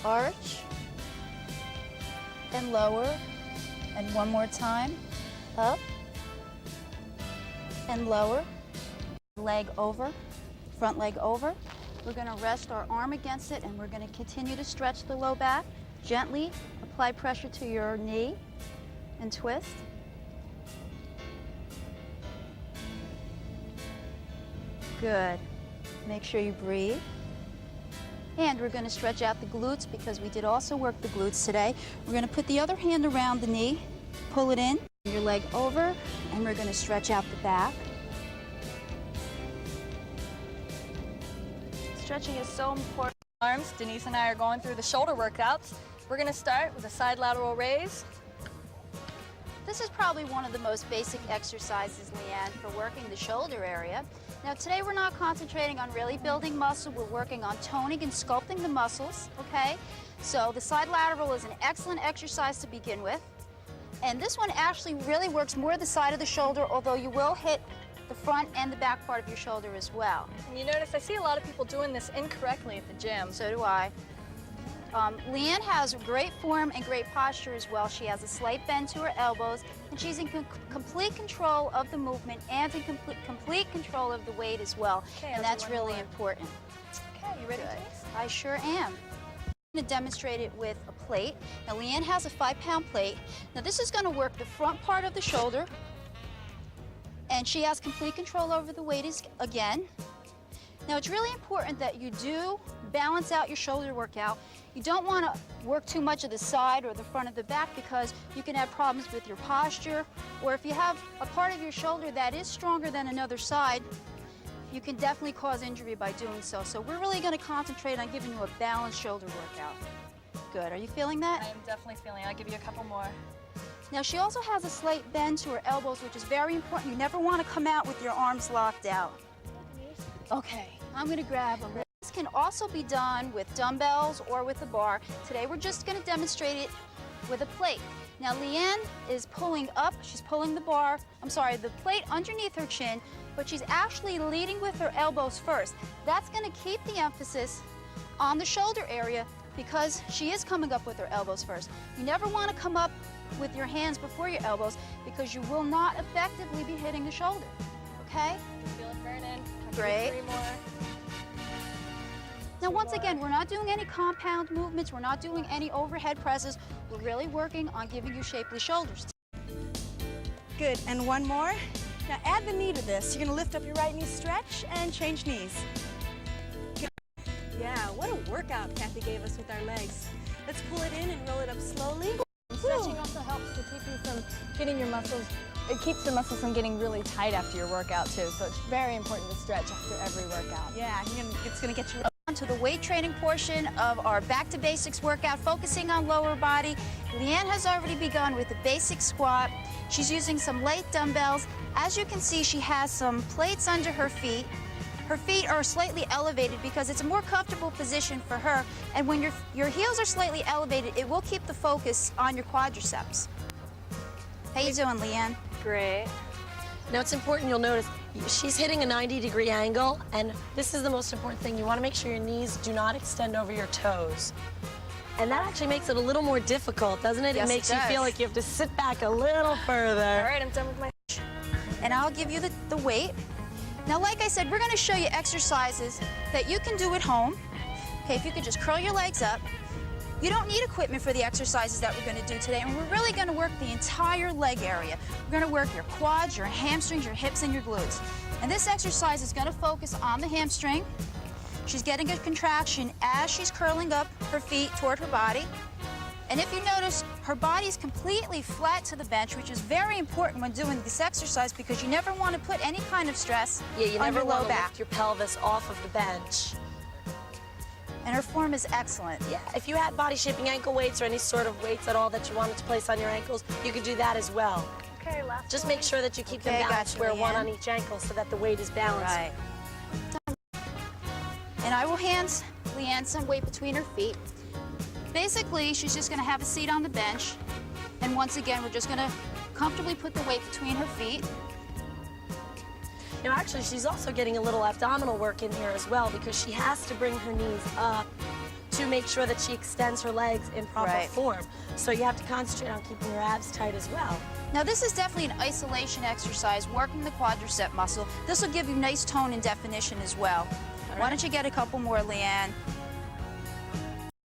arch, and lower, and one more time, up, and lower, leg over, front leg over. We're going to rest our arm against it, and we're going to continue to stretch the low back. Gently apply pressure to your knee and twist. Good. Make sure you breathe. And we're going to stretch out the glutes because we did also work the glutes today. We're going to put the other hand around the knee, pull it in, your leg over, and we're going to stretch out the back. Stretching is so important. Arms, Denise and I are going through the shoulder workouts. We're going to start with a side lateral raise. This is probably one of the most basic exercises, Leanne, for working the shoulder area. Now today we're not concentrating on really building muscle, we're working on toning and sculpting the muscles, okay? So the side lateral is an excellent exercise to begin with. And this one actually really works more the side of the shoulder, although you will hit the front and the back part of your shoulder as well. And you notice I see a lot of people doing this incorrectly at the gym. So do I. Leanne has great form and great posture as well. She has a slight bend to her elbows, and she's in complete control of the movement and in complete control of the weight as well. Okay, and that's really important. Okay, you ready, Good. Denise? I sure am. I'm going to demonstrate it with a plate. Now, Leanne has a 5-pound plate. Now, this is going to work the front part of the shoulder, and she has complete control over the weight again. Now, it's really important that you do balance out your shoulder workout. You don't want to work too much of the side or the front of the back because you can have problems with your posture, or if you have a part of your shoulder that is stronger than another side, you can definitely cause injury by doing so. So we're really going to concentrate on giving you a balanced shoulder workout. Good. Are you feeling that? I am definitely feeling it. I'll give you a couple more. Now, she also has a slight bend to her elbows, which is very important. You never want to come out with your arms locked out. Okay, I'm going to grab a little. This can also be done with dumbbells or with a bar. Today, we're just going to demonstrate it with a plate. Now, Leanne is pulling up. She's pulling the plate underneath her chin, but she's actually leading with her elbows first. That's going to keep the emphasis on the shoulder area because she is coming up with her elbows first. You never want to come up with your hands before your elbows because you will not effectively be hitting the shoulder, okay? Feel it burning. Great. 3 more. Now, once again, we're not doing any compound movements. We're not doing any overhead presses. We're really working on giving you shapely shoulders. Good, and one more. Now add the knee to this. You're gonna lift up your right knee, stretch, and change knees. Good. Yeah, what a workout Kathy gave us with our legs. Let's pull it in and roll it up slowly. Stretching also helps to keep you from getting your muscles, it keeps the muscles from getting really tight after your workout too, so it's very important to stretch after every workout. Yeah, it's gonna get you On to the weight training portion of our Back to Basics workout, focusing on lower body. Leanne has already begun with the basic squat. She's using some light dumbbells. As you can see, she has some plates under her feet. Her feet are slightly elevated because it's a more comfortable position for her. And when your heels are slightly elevated, it will keep the focus on your quadriceps. How you doing, Leanne? Great. Now it's important you'll notice she's hitting a 90-degree angle, and this is the most important thing. You want to make sure your knees do not extend over your toes. And that actually makes it a little more difficult, doesn't it? Yes, it makes it you feel does. like you have to sit back a little further. All right, I'm done with my... And I'll give you the weight. Now, like I said, we're going to show you exercises that you can do at home. Okay, if you could just curl your legs up. You don't need equipment for the exercises that we're going to do today, and we're really going to work the entire leg area. We're going to work your quads, your hamstrings, your hips, and your glutes. And this exercise is going to focus on the hamstring. She's getting a contraction as she's curling up her feet toward her body. And if you notice, her body's completely flat to the bench, which is very important when doing this exercise because you never want to put any kind of stress Yeah, you on never your low want to back. lift your pelvis off of the bench. And her form is excellent. Yeah, if you had body shaping ankle weights or any sort of weights at all that you wanted to place on your ankles, you could do that as well. Okay, last Just one. make sure that you keep Okay, them balanced, gotcha, wear one Leanne. on each ankle so that the weight is balanced. Right. And I will hand Leanne some weight between her feet. Basically, she's just going to have a seat on the bench. And once again, we're just going to comfortably put the weight between her feet. Now, actually, she's also getting a little abdominal work in here as well because she has to bring her knees up to make sure that she extends her legs in proper Right. form. So you have to concentrate on keeping your abs tight as well. Now this is definitely an isolation exercise, working the quadricep muscle. This will give you nice tone and definition as well. Why don't you get a couple more, Leanne?